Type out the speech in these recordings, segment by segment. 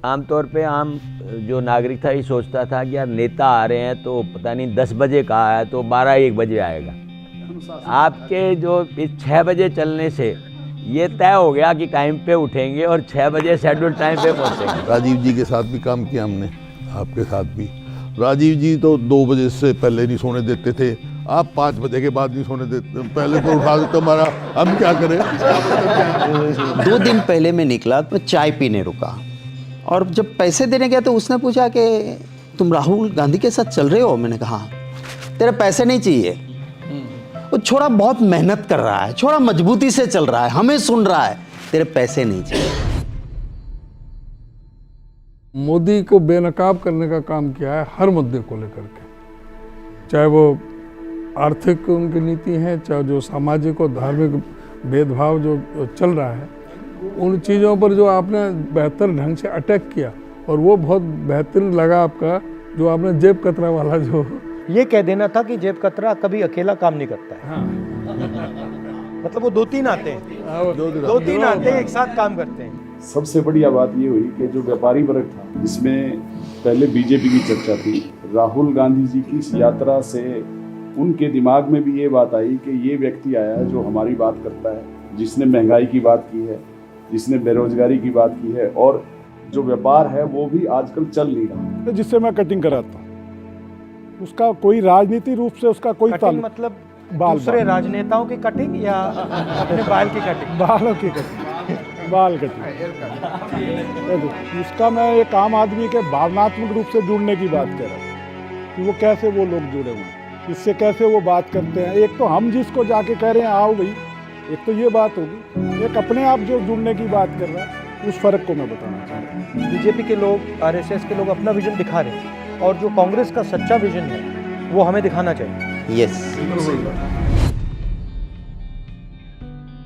आमतौर पे आम जो नागरिक था ये सोचता था कि यार नेता आ रहे हैं तो पता नहीं 10 बजे कहा है तो 12-1 बजे आएगा। आपके जो इस 6 बजे चलने से ये तय हो गया कि टाइम पे उठेंगे और 6 बजे शेड्यूल टाइम पे पहुंचेंगे। राजीव जी के साथ भी काम किया हमने, आपके साथ भी। राजीव जी तो 2 बजे से पहले नहीं सोने देते थे, आप 5 बजे के बाद नहीं सोने देते, पहले तो उठा देते हमारा, हम क्या करें। 2 दिन पहले मैं निकला तो चाय पीने रुका और जब पैसे देने गया तो उसने पूछा कि तुम राहुल गांधी के साथ चल रहे हो? मैंने कहा तेरे पैसे नहीं चाहिए। वो छोरा बहुत मेहनत कर रहा है, छोरा मजबूती से चल रहा है, हमें सुन रहा है, तेरे पैसे नहीं चाहिए। मोदी को बेनकाब करने का काम किया है हर मुद्दे को लेकर के, चाहे वो आर्थिक उनकी नीति है, चाहे जो सामाजिक और धार्मिक भेदभाव जो चल रहा है, उन चीज़ों पर जो आपने बेहतर ढंग से अटैक किया और वो बहुत बेहतरीन लगा आपका, जो आपने जेब कतरा वाला जो ये कह देना था कि जेब कतरा कभी अकेला काम नहीं करता है। हाँ। मतलब वो 2-3 आते हैं, 2-3 आते हैं, एक साथ काम करते हैं। सबसे बढ़िया बात ये हुई कि जो व्यापारी वर्ग था, जिसमें पहले बीजेपी की चर्चा थी, राहुल गांधी जी की इस यात्रा से उनके दिमाग में भी ये बात आई कि ये व्यक्ति आया है जो हमारी बात करता है, जिसने महंगाई की बात की है, जिसने बेरोजगारी की बात की है, और जो व्यापार है वो भी आजकल चल नहीं रहा। जिससे मैं कटिंग कराता हूँ उसका कोई राजनीति रूप से उसका कोई कटिंग मतलब दूसरे राजनेताओं की कटिंग या अपने बाल की कटिंग? बालों की कटिंग, बाल कटिंग। उसका मैं एक आम आदमी के भावनात्मक रूप से जुड़ने की बात कर रहा हूँ कि वो कैसे वो लोग जुड़े हुए हैं, इससे कैसे वो बात करते हैं। एक तो हम जिसको जाके कह रहे हैं आओ भाई, एक तो ये बात होगी, एक अपने आप जो जुड़ने की बात कर रहा है, उस फर्क को मैं बताना चाह रहा हूँ। बीजेपी के लोग, आरएसएस के लोग अपना विजन दिखा रहे हैं और जो कांग्रेस का सच्चा विजन है वो हमें दिखाना चाहिए। यस।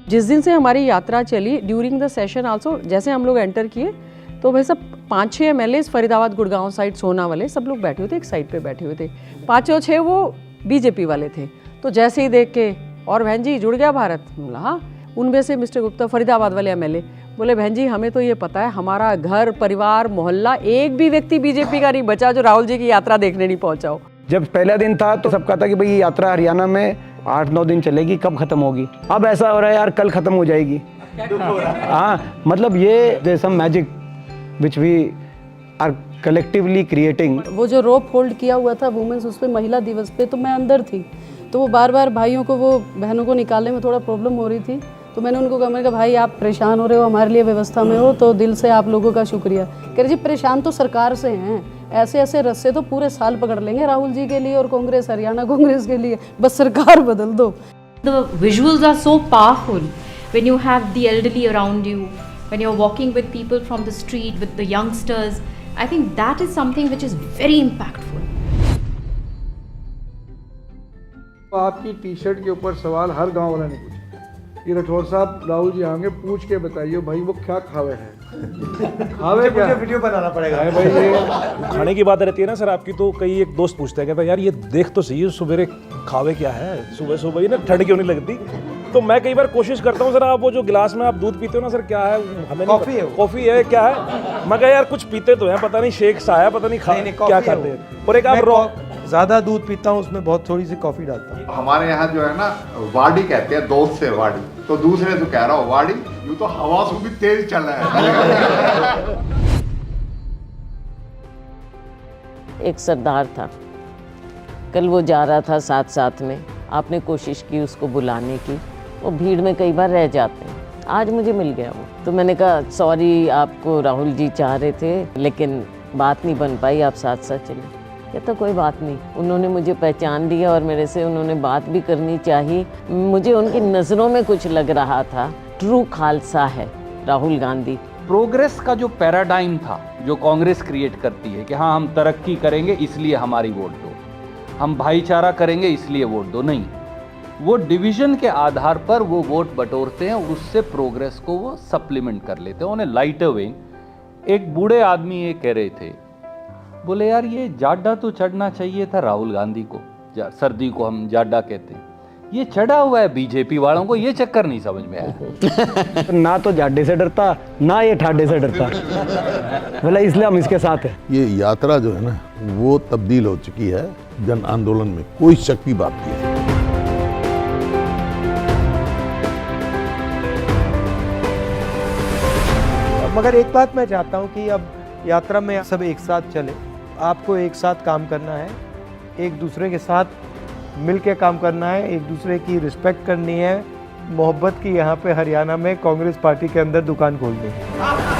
जिस दिन से हमारी यात्रा चली, ड्यूरिंग द सेशन आल्सो, जैसे हम लोग एंटर किए तो भाई सब 5-6 एमएलए फरीदाबाद गुड़गांव साइड, सोना वाले सब लोग बैठे हुए थे, एक साइड पे बैठे हुए थे। 5-6 वो बीजेपी वाले थे। तो जैसे ही देख के, और बहन जी जुड़ गया भारत, बोला हाँ। उनमें से मिस्टर गुप्ता, फरीदाबाद वाले एमएलए, बोले बहन जी हमें तो ये पता है, हमारा घर परिवार मोहल्ला एक भी व्यक्ति बीजेपी का नहीं बचा जो राहुल जी की यात्रा देखने नहीं पहुंचा हो। जब पहला दिन था तो सब कहता कि भाई ये यात्रा हरियाणा में 8-9 दिन चलेगी, कब खत्म होगी। अब ऐसा हो रहा है यार कल खत्म हो जाएगी। हाँ, मतलब ये there some magic which we are collectively creating. वो जो रोप होल्ड किया हुआ था वुमेन्स, उस पे महिला दिवस पे, तो मैं अंदर थी, तो वो बार बार भाइयों को, वो बहनों को निकालने में थोड़ा प्रॉब्लम हो रही थी। तो मैंने उनको कहा, मैंने कहा भाई आप परेशान हो रहे हो, हमारे लिए व्यवस्था में हो, तो दिल से आप लोगों का शुक्रिया। कह रहे जी परेशान तो सरकार से हैं, ऐसे ऐसे रस्से तो पूरे साल पकड़ लेंगे राहुल जी के लिए और कांग्रेस, हरियाणा कांग्रेस के लिए, बस सरकार बदल दो। The visuals are so powerful when you have the elderly around you, when you're walking with people from the street, with the youngsters. I think that is something which is very impactful. आपकी T shirt के ऊपर सवाल हर गांव वाला ने पूछा कि राठौर साहब राहुल जी आएंगे, पूछ के बताइए भाई वो क्या खावे हैं। खावे क्या? मुझे वीडियो बनाना पड़ेगा भाई ये खाने की बात रहती है ना सर आपकी, तो कई एक दोस्त पूछते हैं कि यार ये देख तो सही सवेरे खावे क्या है, सुबह सुबह ही ना ठंड क्यों नहीं लगती। तो मैं कई बार कोशिश करता हूँ सर, आप वो जो गिलास में आप दूध पीते हो ना सर, क्या है हमें कॉफी है, कॉफी है क्या है। मैं कहा यार कुछ पीते तो हैं, पता नहीं शेक सा है, पता नहीं क्या खाते हैं। और एक आप ज्यादा दूध पीता हूँ, उसमें बहुत थोड़ी सी कॉफी डालता हूँ। हमारे यहाँ जो है ना वाड़ी कहते हैं, दोस्त से वाड़ी, तो दूसरे तो कह रहा हो वाड़ी, यूं तो हवा से भी तेज चल रहा है। एक सरदार था, कल वो जा रहा था साथ में, आपने कोशिश की उसको बुलाने की, वो भीड़ में कई बार रह जाते हैं, आज मुझे मिल गया वो। तो मैंने कहा सॉरी, आपको राहुल जी चाह रहे थे लेकिन बात नहीं बन पाई, आप साथ साथ चले। कहता कोई बात नहीं, उन्होंने मुझे पहचान लिया और मेरे से उन्होंने बात भी करनी चाहिए। मुझे उनकी नज़रों में कुछ लग रहा था, ट्रू खालसा है राहुल गांधी। प्रोग्रेस का जो पैराडाइम था, जो कांग्रेस क्रिएट करती है कि हाँ हम तरक्की करेंगे इसलिए हमारी वोट दो, हम भाईचारा करेंगे इसलिए वोट दो, नहीं, वो डिवीजन के आधार पर वो वोट बटोरते हैं, उससे प्रोग्रेस को वो सप्लीमेंट कर लेते हैं, उन्हें लाइटर वे। एक बूढ़े आदमी ये कह रहे थे, बोले यार ये जाडा तो चढ़ना चाहिए था राहुल गांधी को, सर्दी को हम जाडा कहते हैं, ये चढ़ा हुआ है बीजेपी वालों को, ये चक्कर नहीं समझ में आया। ना तो जाडे से डरता, ना ये ठाडे से डरता, बोला इसलिए हम इसके साथ हैं। ये यात्रा जो है ना वो तब्दील हो चुकी है जन आंदोलन में, कोई शक की बात नहीं है। मगर एक बात मैं चाहता हूं कि अब यात्रा में सब एक साथ चले, आपको एक साथ काम करना है, एक दूसरे के साथ मिल के काम करना है, एक दूसरे की रिस्पेक्ट करनी है, मोहब्बत की यहाँ पे हरियाणा में कांग्रेस पार्टी के अंदर दुकान खोलनी है।